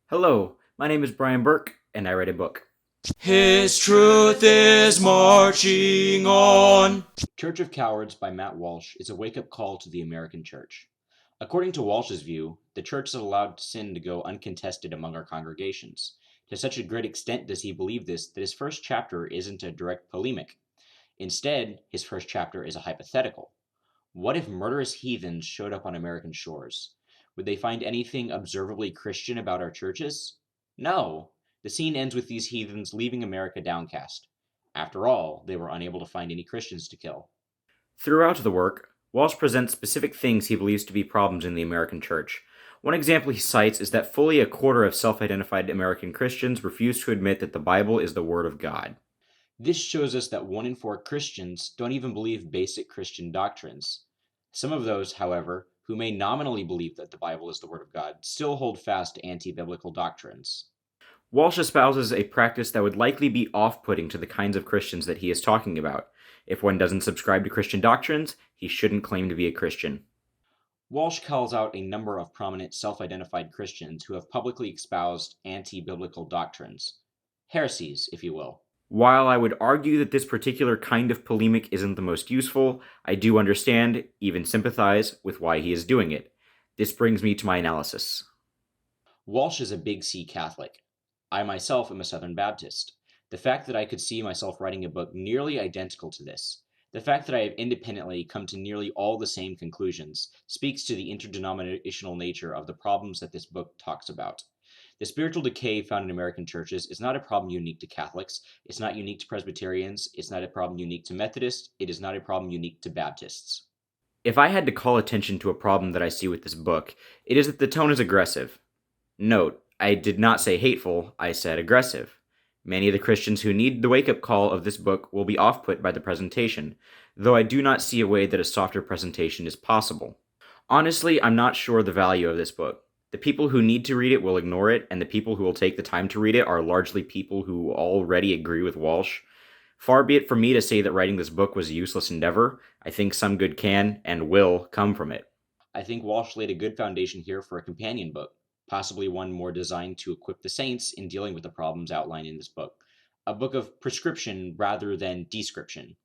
Hello, my name is Brian Burke, and I write a book. His truth is marching on. Church of Cowards by Matt Walsh is a wake-up call to the American church. According to Walsh's view, the church has allowed sin to go uncontested among our congregations. To such a great extent does he believe this that his first chapter isn't a direct polemic. Instead, his first chapter is a hypothetical. What if murderous heathens showed up on American shores? Would they find anything observably Christian about our churches? No. The scene ends with these heathens leaving America downcast. After all, they were unable to find any Christians to kill. Throughout the work, Walsh presents specific things he believes to be problems in the American church. One example he cites is that fully a quarter of self-identified American Christians refuse to admit that the Bible is the Word of God. This shows us that 1 in 4 Christians don't even believe basic Christian doctrines. Some of those, however, who may nominally believe that the Bible is the Word of God, still hold fast to anti-biblical doctrines. Walsh espouses a practice that would likely be off-putting to the kinds of Christians that he is talking about. If one doesn't subscribe to Christian doctrines, he shouldn't claim to be a Christian. Walsh calls out a number of prominent self-identified Christians who have publicly espoused anti-biblical doctrines. Heresies, if you will. While I would argue that this particular kind of polemic isn't the most useful, I do understand, even sympathize, with why he is doing it. This brings me to my analysis. Walsh is a Big C Catholic. I myself am a Southern Baptist. The fact that I could see myself writing a book nearly identical to this, the fact that I have independently come to nearly all the same conclusions, speaks to the interdenominational nature of the problems that this book talks about. The spiritual decay found in American churches is not a problem unique to Catholics, it's not unique to Presbyterians, it's not a problem unique to Methodists, it is not a problem unique to Baptists. If I had to call attention to a problem that I see with this book, it is that the tone is aggressive. Note, I did not say hateful, I said aggressive. Many of the Christians who need the wake-up call of this book will be off-put by the presentation, though I do not see a way that a softer presentation is possible. Honestly, I'm not sure the value of this book. The people who need to read it will ignore it, and the people who will take the time to read it are largely people who already agree with Walsh. Far be it from me to say that writing this book was a useless endeavor. I think some good can and will come from it. I think Walsh laid a good foundation here for a companion book, possibly one more designed to equip the saints in dealing with the problems outlined in this book. A book of prescription rather than description.